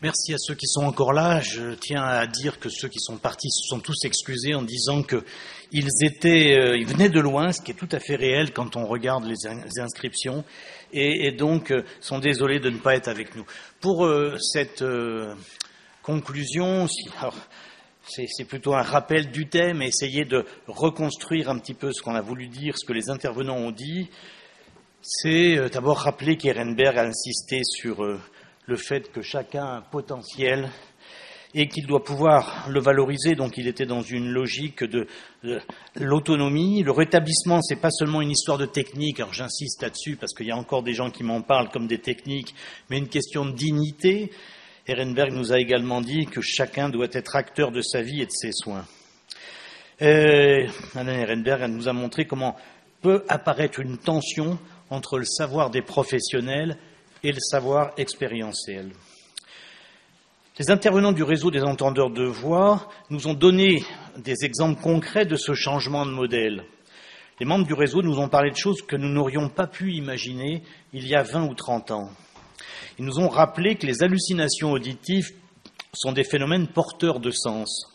Merci à ceux qui sont encore là. Je tiens à dire que ceux qui sont partis se sont tous excusés en disant qu'ils venaient de loin, ce qui est tout à fait réel quand on regarde les inscriptions, et donc sont désolés de ne pas être avec nous. Pour cette conclusion, c'est plutôt un rappel du thème, et essayer de reconstruire un petit peu ce qu'on a voulu dire, ce que les intervenants ont dit. C'est d'abord rappeler qu'Ehrenberg a insisté sur le fait que chacun a un potentiel et qu'il doit pouvoir le valoriser. Donc il était dans une logique de l'autonomie. Le rétablissement, c'est pas seulement une histoire de technique, alors j'insiste là-dessus parce qu'il y a encore des gens qui m'en parlent comme des techniques, mais une question de dignité. Ehrenberg nous a également dit que chacun doit être acteur de sa vie et de ses soins. Alain Ehrenberg nous a montré comment peut apparaître une tension entre le savoir des professionnels et le savoir expérientiel. Les intervenants du réseau des entendeurs de voix nous ont donné des exemples concrets de ce changement de modèle. Les membres du réseau nous ont parlé de choses que nous n'aurions pas pu imaginer il y a 20 ou 30 ans. Ils nous ont rappelé que les hallucinations auditives sont des phénomènes porteurs de sens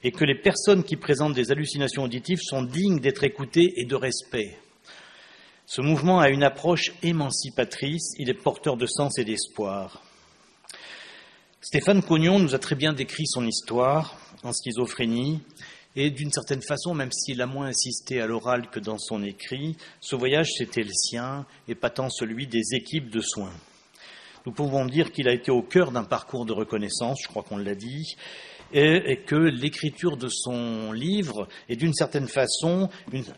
et que les personnes qui présentent des hallucinations auditives sont dignes d'être écoutées et de respect. Ce mouvement a une approche émancipatrice, il est porteur de sens et d'espoir. Stéphane Cognon nous a très bien décrit son histoire en schizophrénie, et d'une certaine façon, même s'il a moins insisté à l'oral que dans son écrit, ce voyage c'était le sien, et pas tant celui des équipes de soins. Nous pouvons dire qu'il a été au cœur d'un parcours de reconnaissance, je crois qu'on l'a dit, et que l'écriture de son livre est d'une certaine façon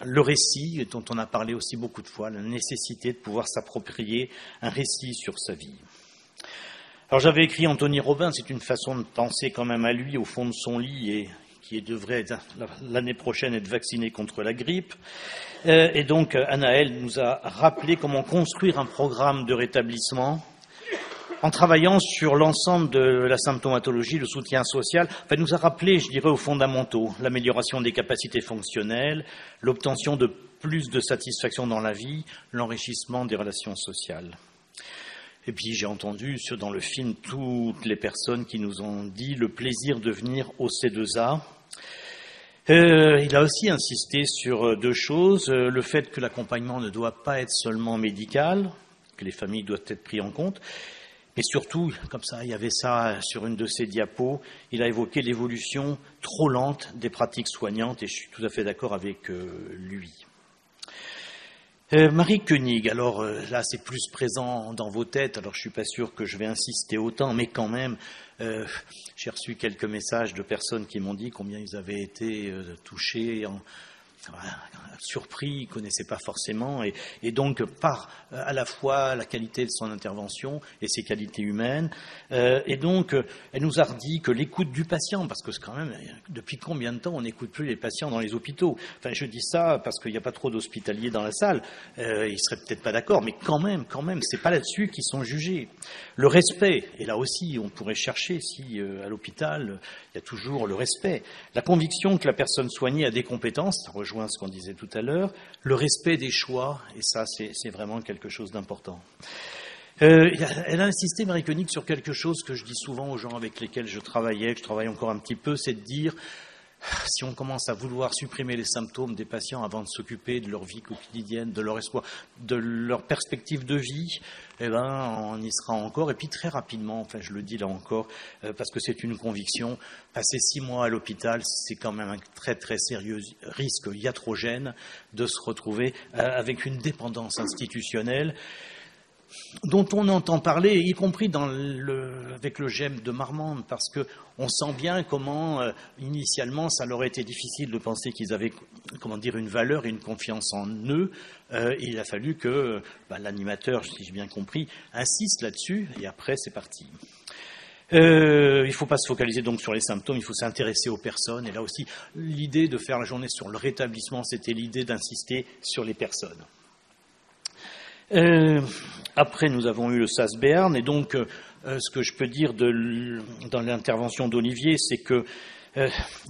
le récit, dont on a parlé aussi beaucoup de fois, la nécessité de pouvoir s'approprier un récit sur sa vie. Alors j'avais écrit Anthony Robin, c'est une façon de penser quand même à lui au fond de son lit et qui devrait l'année prochaine être vacciné contre la grippe. Et donc Anaël nous a rappelé comment construire un programme de rétablissement en travaillant sur l'ensemble de la symptomatologie, le soutien social. Enfin, nous a rappelé, je dirais, aux fondamentaux, l'amélioration des capacités fonctionnelles, l'obtention de plus de satisfaction dans la vie, l'enrichissement des relations sociales. Et puis j'ai entendu dans le film toutes les personnes qui nous ont dit le plaisir de venir au C2A. Il a aussi insisté sur deux choses, le fait que l'accompagnement ne doit pas être seulement médical, que les familles doivent être prises en compte, mais surtout, comme ça, il y avait ça sur une de ses diapos, il a évoqué l'évolution trop lente des pratiques soignantes, et je suis tout à fait d'accord avec lui. Marie Koenig, alors là c'est plus présent dans vos têtes, alors je ne suis pas sûr que je vais insister autant, mais quand même, j'ai reçu quelques messages de personnes qui m'ont dit combien ils avaient été touchés, surpris, ils ne connaissaient pas forcément, et donc par à la fois la qualité de son intervention et ses qualités humaines, et donc elle nous a redit que l'écoute du patient, parce que c'est quand même, depuis combien de temps on n'écoute plus les patients dans les hôpitaux? Enfin, je dis ça parce qu'il n'y a pas trop d'hospitaliers dans la salle, ils seraient peut-être pas d'accord, mais quand même, c'est pas là-dessus qu'ils sont jugés. Le respect, et là aussi on pourrait chercher si à l'hôpital il y a toujours le respect, la conviction que la personne soignée a des compétences, ça rejoint ce qu'on disait tout à l'heure, le respect des choix, et ça c'est vraiment quelque chose d'important. Elle a insisté, Marie Koenig, sur quelque chose que je dis souvent aux gens avec lesquels je travaillais, que je travaille encore un petit peu, c'est de dire, si on commence à vouloir supprimer les symptômes des patients avant de s'occuper de leur vie quotidienne, de leur espoir, de leur perspective de vie, eh ben, on y sera encore. Et puis très rapidement, enfin je le dis là encore, parce que c'est une conviction, passer 6 mois à l'hôpital, c'est quand même un très très sérieux risque iatrogène de se retrouver avec une dépendance institutionnelle dont on entend parler, y compris avec le GEM de Marmande, parce qu'on sent bien comment, initialement, ça leur a été difficile de penser qu'ils avaient, une valeur et une confiance en eux. Il a fallu que l'animateur, si j'ai bien compris, insiste là-dessus, et après, c'est parti. Il ne faut pas se focaliser donc sur les symptômes, il faut s'intéresser aux personnes, et là aussi, l'idée de faire la journée sur le rétablissement, c'était l'idée d'insister sur les personnes. Après, nous avons eu le SAS-Béarn, et donc, ce que je peux dire dans l'intervention d'Olivier, c'est que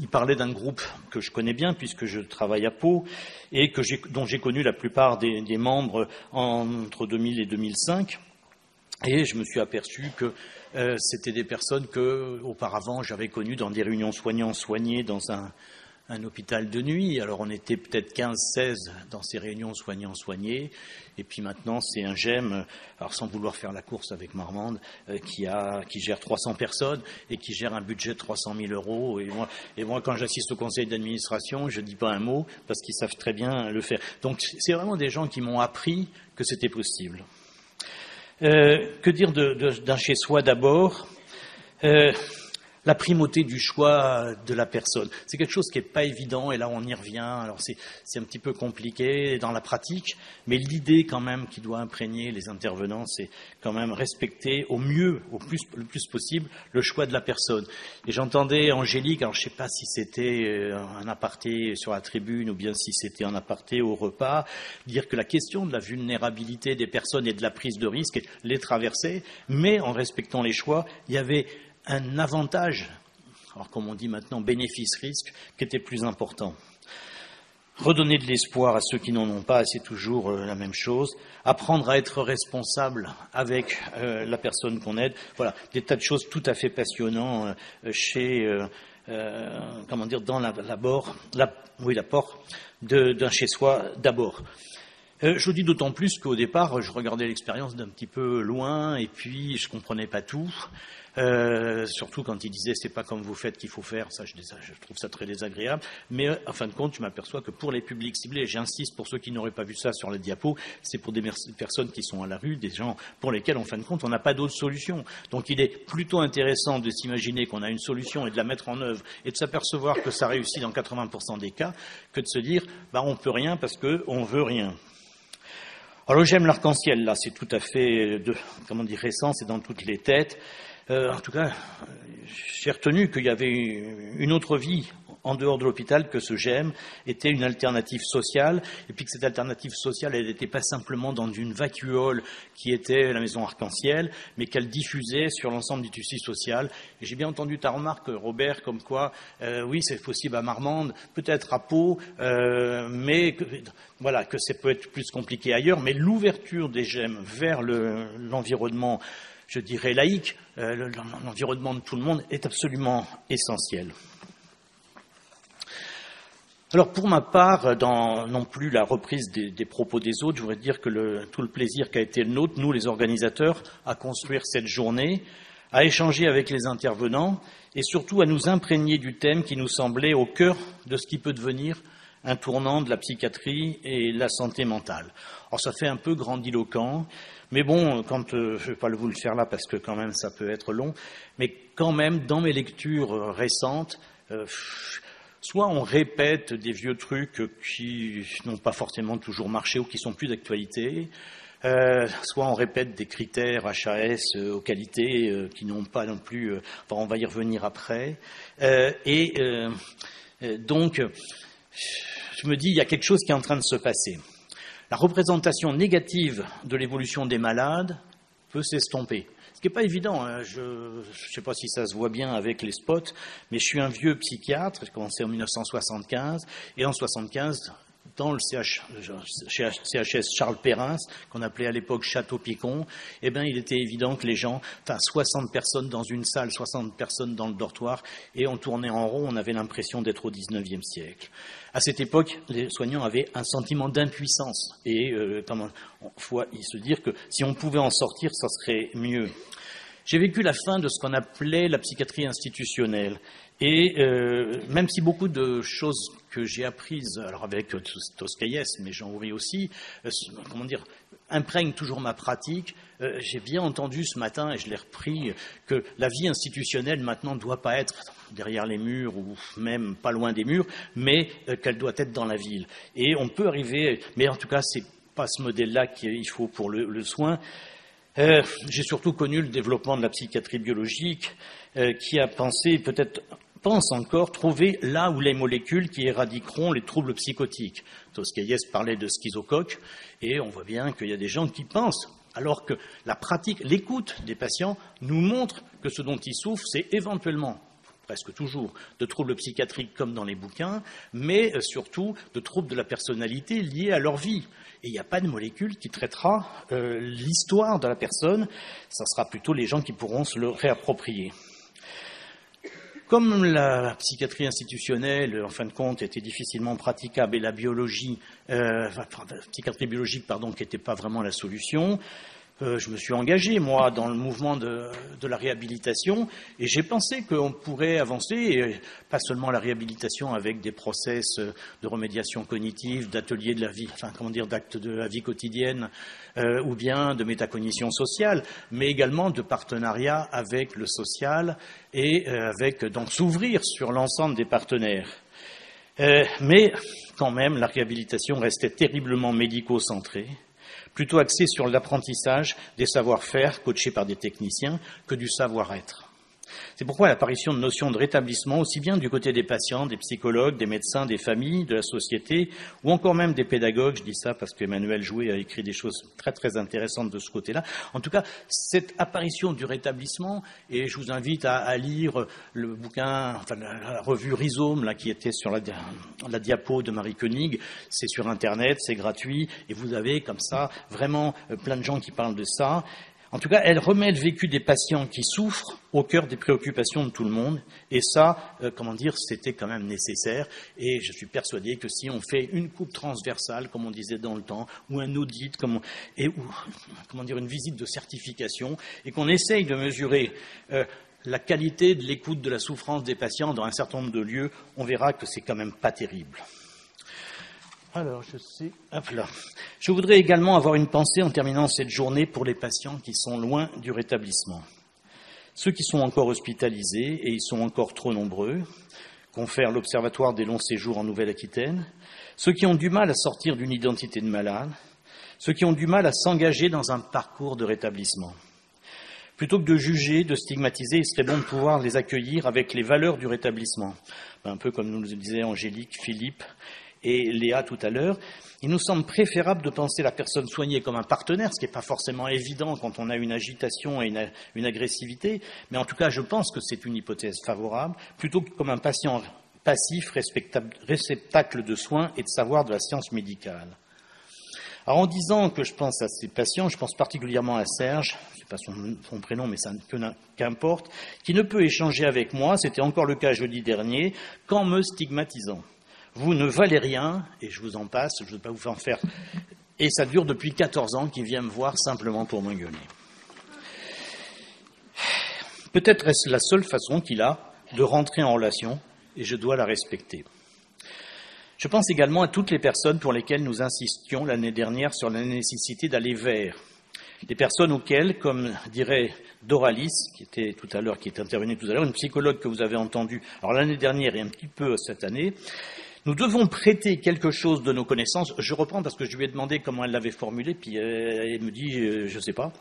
il parlait d'un groupe que je connais bien, puisque je travaille à Pau, et dont j'ai connu la plupart des membres entre 2000 et 2005. Et je me suis aperçu que c'était des personnes que, auparavant, j'avais connues dans des réunions soignants-soignés dans un hôpital de nuit. Alors on était peut-être 15-16 dans ces réunions soignants-soignés. Et puis maintenant, c'est un GEM, alors sans vouloir faire la course avec Marmande, qui gère 300 personnes et qui gère un budget de 300 000 euros. Et moi, quand j'assiste au conseil d'administration, je ne dis pas un mot parce qu'ils savent très bien le faire. Donc c'est vraiment des gens qui m'ont appris que c'était possible. Que dire d'un chez-soi d'abord? La primauté du choix de la personne. C'est quelque chose qui n'est pas évident, et là on y revient. Alors c'est un petit peu compliqué dans la pratique, mais l'idée quand même qui doit imprégner les intervenants, c'est quand même respecter au mieux, le plus possible, le choix de la personne. Et j'entendais Angélique, alors je ne sais pas si c'était un aparté sur la tribune ou bien si c'était un aparté au repas, dire que la question de la vulnérabilité des personnes et de la prise de risque les traversait, mais en respectant les choix, il y avait un avantage, alors comme on dit maintenant, bénéfice-risque, qui était plus important. Redonner de l'espoir à ceux qui n'en ont pas, c'est toujours la même chose. Apprendre à être responsable avec la personne qu'on aide. Voilà, des tas de choses tout à fait passionnantes dans l'apport d'un chez-soi d'abord. Je vous dis d'autant plus qu'au départ, je regardais l'expérience d'un petit peu loin et puis je ne comprenais pas tout. Surtout quand il disait c'est pas comme vous faites qu'il faut faire, ça je trouve ça très désagréable, mais en fin de compte je m'aperçois que pour les publics ciblés, et j'insiste pour ceux qui n'auraient pas vu ça sur la diapo, c'est pour des personnes qui sont à la rue, des gens pour lesquels en fin de compte on n'a pas d'autre solution. Donc il est plutôt intéressant de s'imaginer qu'on a une solution et de la mettre en œuvre et de s'apercevoir que ça réussit dans 80% des cas, que de se dire on peut rien parce qu'on veut rien. Alors j'aime l'arc-en-ciel, là c'est tout à fait récent, c'est dans toutes les têtes. En tout cas, j'ai retenu qu'il y avait une autre vie en dehors de l'hôpital, que ce GEM était une alternative sociale, et puis que cette alternative sociale, elle n'était pas simplement dans une vacuole qui était la maison Arc-en-Ciel, mais qu'elle diffusait sur l'ensemble du tissu social. Et j'ai bien entendu ta remarque, Robert, comme quoi, oui, c'est possible à Marmande, peut-être à Pau, mais que ça peut être plus compliqué ailleurs, mais l'ouverture des GEM vers l'environnement, je dirais laïque, l'environnement de tout le monde est absolument essentiel. Alors pour ma part, dans non plus la reprise des propos des autres, je voudrais dire que tout le plaisir qui a été le nôtre, nous les organisateurs, à construire cette journée, à échanger avec les intervenants et surtout à nous imprégner du thème qui nous semblait au cœur de ce qui peut devenir un tournant de la psychiatrie et la santé mentale. Alors ça fait un peu grandiloquent, mais bon, je ne vais pas vous le faire là parce que quand même ça peut être long, mais quand même dans mes lectures récentes, soit on répète des vieux trucs qui n'ont pas forcément toujours marché ou qui sont plus d'actualité, soit on répète des critères HAS aux qualités qui n'ont pas non plus, on va y revenir après, donc je me dis il y a quelque chose qui est en train de se passer. La représentation négative de l'évolution des malades peut s'estomper. Ce qui n'est pas évident, hein. Je ne sais pas si ça se voit bien avec les spots, mais je suis un vieux psychiatre, j'ai commencé en 1975, et en 1975, dans le CHS Charles Perrin, qu'on appelait à l'époque Château-Picon, il était évident que les gens, 60 personnes dans une salle, 60 personnes dans le dortoir, et on tournait en rond, on avait l'impression d'être au XIXe siècle. À cette époque, les soignants avaient un sentiment d'impuissance, et faut se dire que si on pouvait en sortir, ça serait mieux. J'ai vécu la fin de ce qu'on appelait la psychiatrie institutionnelle. Et même si beaucoup de choses que j'ai apprises, alors avec Toscaïès, mais Jean-Houry aussi, imprègnent toujours ma pratique, j'ai bien entendu ce matin, et je l'ai repris, que la vie institutionnelle maintenant ne doit pas être derrière les murs ou même pas loin des murs, mais qu'elle doit être dans la ville. Et on peut arriver, mais en tout cas, c'est pas ce modèle-là qu'il faut pour le soin. J'ai surtout connu le développement de la psychiatrie biologique qui a pense encore trouver là où les molécules qui éradiqueront les troubles psychotiques. Toscaïès parlait de schizocoque et on voit bien qu'il y a des gens qui pensent, alors que la pratique, l'écoute des patients nous montre que ce dont ils souffrent, c'est éventuellement presque toujours, de troubles psychiatriques comme dans les bouquins, mais surtout de troubles de la personnalité liés à leur vie. Et il n'y a pas de molécule qui traitera l'histoire de la personne, ça sera plutôt les gens qui pourront se le réapproprier. Comme la psychiatrie institutionnelle, en fin de compte, était difficilement praticable et la psychiatrie biologique, qui n'était pas vraiment la solution, je me suis engagé, moi, dans le mouvement de la réhabilitation, et j'ai pensé qu'on pourrait avancer, et pas seulement la réhabilitation avec des process de remédiation cognitive, d'ateliers de la vie, d'actes de la vie quotidienne, ou bien de métacognition sociale, mais également de partenariat avec le social et donc s'ouvrir sur l'ensemble des partenaires. Mais quand même, la réhabilitation restait terriblement médico-centrée, plutôt axé sur l'apprentissage des savoir-faire coachés par des techniciens que du savoir-être. C'est pourquoi l'apparition de notions de rétablissement, aussi bien du côté des patients, des psychologues, des médecins, des familles, de la société, ou encore même des pédagogues, je dis ça parce qu'Emmanuel Jouet a écrit des choses très très intéressantes de ce côté-là. En tout cas, cette apparition du rétablissement, et je vous invite à lire le bouquin, la revue Rhizome, là, qui était sur la diapo de Marie Koenig, c'est sur Internet, c'est gratuit, et vous avez comme ça vraiment plein de gens qui parlent de ça. En tout cas, elle remet le vécu des patients qui souffrent au cœur des préoccupations de tout le monde. Et ça, c'était quand même nécessaire. Et je suis persuadé que si on fait une coupe transversale, comme on disait dans le temps, ou un audit, une visite de certification, et qu'on essaye de mesurer la qualité de l'écoute de la souffrance des patients dans un certain nombre de lieux, on verra que c'est quand même pas terrible. Alors, je voudrais également avoir une pensée en terminant cette journée pour les patients qui sont loin du rétablissement. Ceux qui sont encore hospitalisés, et ils sont encore trop nombreux, confère l'Observatoire des longs séjours en Nouvelle-Aquitaine, ceux qui ont du mal à sortir d'une identité de malade, ceux qui ont du mal à s'engager dans un parcours de rétablissement. Plutôt que de juger, de stigmatiser, il serait bon de pouvoir les accueillir avec les valeurs du rétablissement. Un peu comme nous le disaient Angélique, Philippe et Léa tout à l'heure, il nous semble préférable de penser la personne soignée comme un partenaire, ce qui n'est pas forcément évident quand on a une agitation et une agressivité, mais en tout cas, je pense que c'est une hypothèse favorable, plutôt que comme un patient passif, réceptacle de soins et de savoir de la science médicale. Alors, en disant que je pense à ces patients, je pense particulièrement à Serge, je ne sais pas son prénom, mais ça qu'importe, qui ne peut échanger avec moi, c'était encore le cas jeudi dernier, qu'en me stigmatisant. Vous ne valez rien, et je vous en passe, je ne veux pas vous en faire. Et ça dure depuis 14 ans qu'il vient me voir simplement pour m'engueuler. Peut-être est-ce la seule façon qu'il a de rentrer en relation, et je dois la respecter. Je pense également à toutes les personnes pour lesquelles nous insistions l'année dernière sur la nécessité d'aller vers. Des personnes auxquelles, comme dirait Doralis, qui est intervenue tout à l'heure, une psychologue que vous avez entendue, alors l'année dernière et un petit peu cette année, nous devons prêter quelque chose de nos connaissances. Je reprends parce que je lui ai demandé comment elle l'avait formulé, puis elle me dit, je ne sais pas.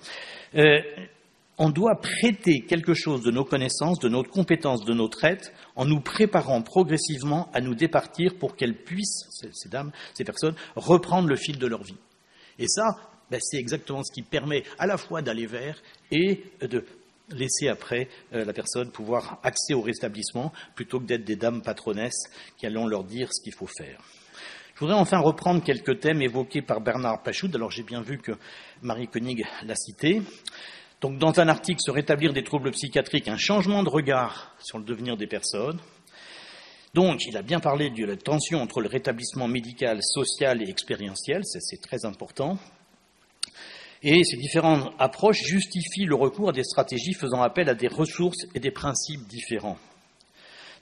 On doit prêter quelque chose de nos connaissances, de notre compétence, de notre être, en nous préparant progressivement à nous départir pour qu'elles puissent, ces personnes, reprendre le fil de leur vie. Et ça, c'est exactement ce qui permet à la fois d'aller vers et de laisser après la personne pouvoir accéder au rétablissement plutôt que d'être des dames patronesses qui allons leur dire ce qu'il faut faire. Je voudrais enfin reprendre quelques thèmes évoqués par Bernard Pachoud. Alors j'ai bien vu que Marie Koenig l'a cité. Donc dans un article « Se rétablir des troubles psychiatriques, un changement de regard sur le devenir des personnes ». Donc il a bien parlé de la tension entre le rétablissement médical, social et expérientiel, c'est très important. Et ces différentes approches justifient le recours à des stratégies faisant appel à des ressources et des principes différents.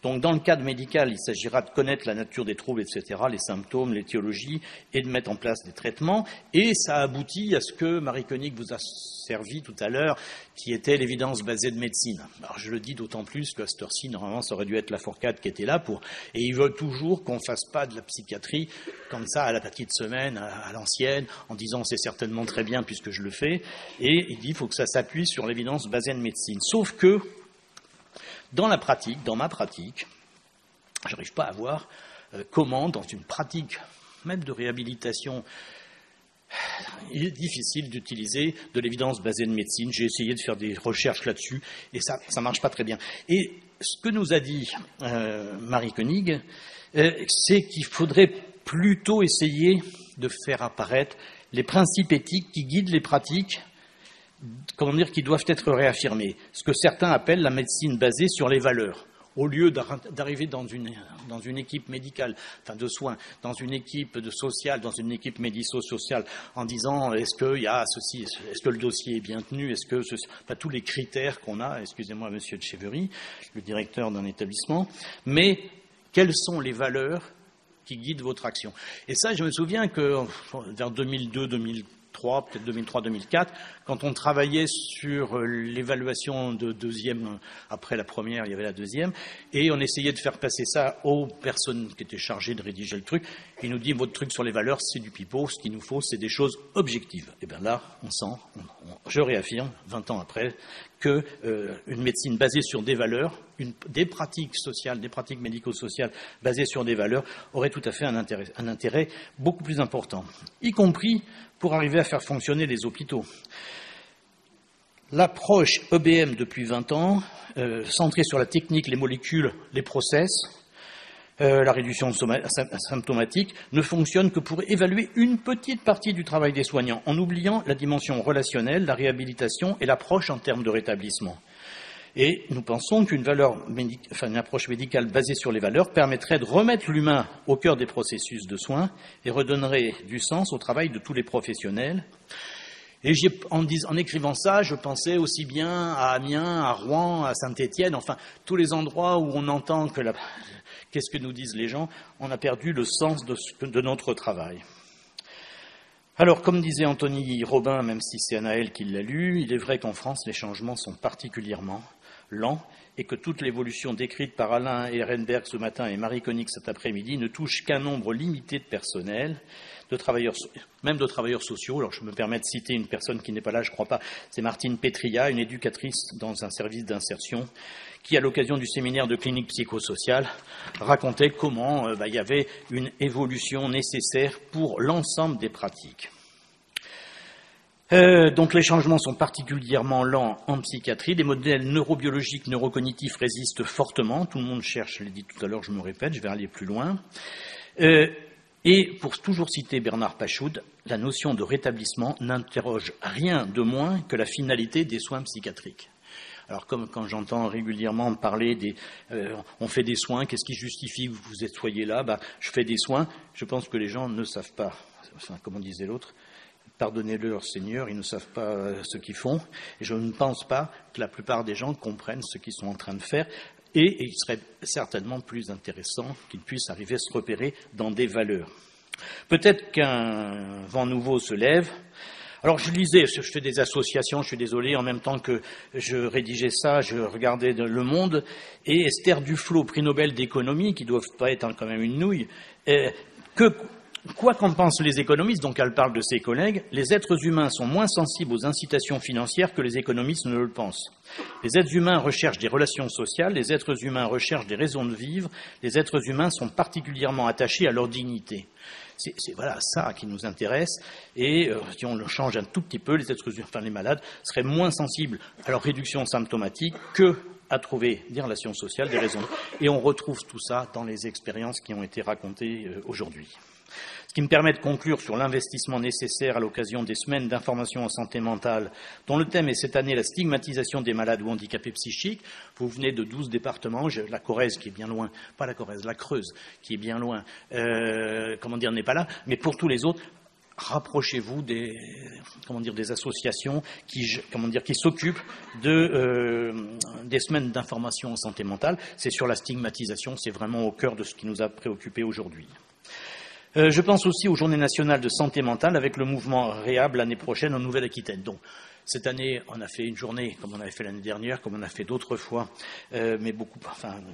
Donc, dans le cadre médical, il s'agira de connaître la nature des troubles, etc., les symptômes, l'étiologie, et de mettre en place des traitements. Et ça aboutit à ce que Marie Koenig vous a servi tout à l'heure, qui était l'évidence basée de médecine. Alors, je le dis d'autant plus qu'à cette heure-ci, normalement, ça aurait dû être la Fourcade qui était là pour... Et ils veulent toujours qu'on ne fasse pas de la psychiatrie comme ça, à la petite semaine, à l'ancienne, en disant c'est certainement très bien puisque je le fais. Et il dit qu'il faut que ça s'appuie sur l'évidence basée de médecine. Sauf que, dans ma pratique, je n'arrive pas à voir comment, dans une pratique même de réhabilitation, il est difficile d'utiliser de l'évidence basée de médecine. J'ai essayé de faire des recherches là-dessus et ça ne marche pas très bien. Et ce que nous a dit Marie Koenig, c'est qu'il faudrait plutôt essayer de faire apparaître les principes éthiques qui guident les pratiques, qui doivent être réaffirmés, ce que certains appellent la médecine basée sur les valeurs. Au lieu d'arriver dans une équipe médicale, enfin de soins, dans une équipe de sociale, dans une équipe médico-sociale, en disant est-ce qu'il y a ceci, est-ce que le dossier est bien tenu, est-ce que tous les critères qu'on a, excusez-moi Monsieur Etcheverry, le directeur d'un établissement, mais quelles sont les valeurs qui guident votre action? Et ça, je me souviens que vers 2002-2003, peut-être 2003-2004, quand on travaillait sur l'évaluation de deuxième, après la première, il y avait la deuxième, et on essayait de faire passer ça aux personnes qui étaient chargées de rédiger le truc. Ils nous disent, votre truc sur les valeurs, c'est du pipeau, ce qu'il nous faut, c'est des choses objectives. Et bien là, je réaffirme, 20 ans après, que une médecine basée sur des valeurs, des pratiques sociales, des pratiques médico-sociales basées sur des valeurs, aurait tout à fait un intérêt beaucoup plus important, y compris pour arriver à faire fonctionner les hôpitaux. L'approche EBM depuis 20 ans, centrée sur la technique, les molécules, les process, la réduction symptomatique, ne fonctionne que pour évaluer une petite partie du travail des soignants, en oubliant la dimension relationnelle, la réhabilitation et l'approche en termes de rétablissement. Et nous pensons qu'une approche médicale basée sur les valeurs permettrait de remettre l'humain au cœur des processus de soins et redonnerait du sens au travail de tous les professionnels. Et en écrivant ça, je pensais aussi bien à Amiens, à Rouen, à Saint-Étienne, enfin tous les endroits où on entend qu'est-ce que nous disent les gens, on a perdu le sens de notre travail. Alors, comme disait Anthony Robin, même si c'est Anaël qui l'a lu, il est vrai qu'en France, les changements sont particulièrement lents et que toute l'évolution décrite par Alain Ehrenberg ce matin et Marie Koenig cet après-midi ne touche qu'un nombre limité de personnel, même de travailleurs sociaux. Alors, je me permets de citer une personne qui n'est pas là, je ne crois pas, c'est Martine Petria, une éducatrice dans un service d'insertion, qui, à l'occasion du séminaire de clinique psychosociale, racontait comment il y avait une évolution nécessaire pour l'ensemble des pratiques. Donc les changements sont particulièrement lents en psychiatrie. Les modèles neurobiologiques, neurocognitifs résistent fortement. Tout le monde cherche, je l'ai dit tout à l'heure, je me répète, je vais aller plus loin. Et pour toujours citer Bernard Pachoud, la notion de rétablissement n'interroge rien de moins que la finalité des soins psychiatriques. Alors comme quand j'entends régulièrement parler on fait des soins, qu'est-ce qui justifie que vous soyez là? Je fais des soins. Je pense que les gens ne savent pas, comme disait l'autre, pardonnez-leur Seigneur, ils ne savent pas ce qu'ils font. Et je ne pense pas que la plupart des gens comprennent ce qu'ils sont en train de faire. Et il serait certainement plus intéressant qu'ils puissent arriver à se repérer dans des valeurs. Peut-être qu'un vent nouveau se lève. Alors je lisais, je fais des associations, je suis désolé, en même temps que je rédigeais ça, je regardais Le Monde, et Esther Duflo, prix Nobel d'économie, qui ne doivent pas être quand même une nouille, quoi qu'en pensent les économistes, donc elle parle de ses collègues, les êtres humains sont moins sensibles aux incitations financières que les économistes ne le pensent. Les êtres humains recherchent des relations sociales, les êtres humains recherchent des raisons de vivre, les êtres humains sont particulièrement attachés à leur dignité. C'est voilà ça qui nous intéresse, et si on le change un tout petit peu, les malades seraient moins sensibles à leur réduction symptomatique que à trouver des relations sociales, des raisons. Et on retrouve tout ça dans les expériences qui ont été racontées aujourd'hui. Ce qui me permet de conclure sur l'investissement nécessaire à l'occasion des semaines d'information en santé mentale, dont le thème est cette année la stigmatisation des malades ou handicapés psychiques. Vous venez de 12 départements, la Corrèze qui est bien loin, pas la Corrèze, la Creuse qui est bien loin, n'est pas là, mais pour tous les autres, rapprochez-vous des associations qui s'occupent des semaines d'information en santé mentale. C'est sur la stigmatisation, c'est vraiment au cœur de ce qui nous a préoccupés aujourd'hui. Je pense aussi aux Journées nationales de santé mentale avec le mouvement Réhab l'année prochaine en Nouvelle-Aquitaine. Donc, cette année, on a fait une journée comme on avait fait l'année dernière, comme on a fait d'autres fois, mais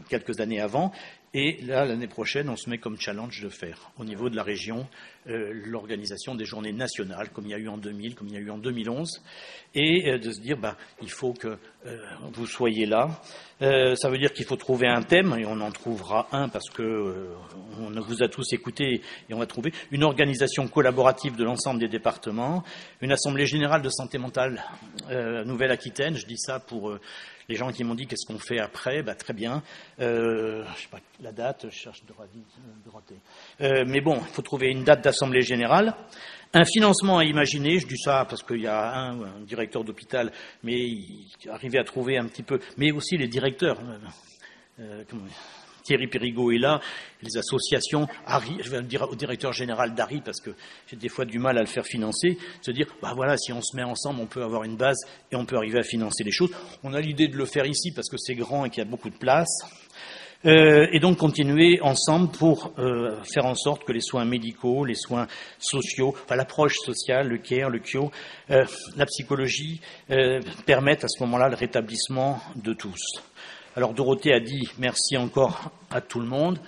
quelques années avant. Et là, l'année prochaine, on se met comme challenge de faire, au niveau de la région, l'organisation des journées nationales, comme il y a eu en 2000, comme il y a eu en 2011, et de se dire, il faut que vous soyez là. Ça veut dire qu'il faut trouver un thème, et on en trouvera un parce que on vous a tous écoutés, et on va trouver une organisation collaborative de l'ensemble des départements, une assemblée générale de santé mentale Nouvelle-Aquitaine. Je dis ça pour les gens qui m'ont dit qu'est-ce qu'on fait après, très bien. Je sais pas la date, je cherche de rater. Mais bon, il faut trouver une date d'assemblée générale. Un financement à imaginer, je dis ça parce qu'il y a un directeur d'hôpital, mais il arrivait à trouver un petit peu, mais aussi les directeurs. Thierry Périgaud est là, les associations, Harry, je vais le dire au directeur général d'Harry, parce que j'ai des fois du mal à le faire financer, se dire, voilà, si on se met ensemble, on peut avoir une base et on peut arriver à financer les choses. On a l'idée de le faire ici parce que c'est grand et qu'il y a beaucoup de place. Et donc continuer ensemble pour faire en sorte que les soins médicaux, les soins sociaux, l'approche sociale, le care, le CHIO, la psychologie permettent à ce moment-là le rétablissement de tous. Alors Dorothée a dit merci encore à tout le monde,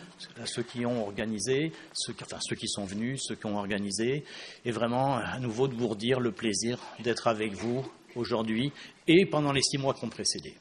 à ceux qui ont organisé, ceux qui sont venus, ceux qui ont organisé, et vraiment à nouveau de vous redire le plaisir d'être avec vous aujourd'hui et pendant les 6 mois qui ont précédé.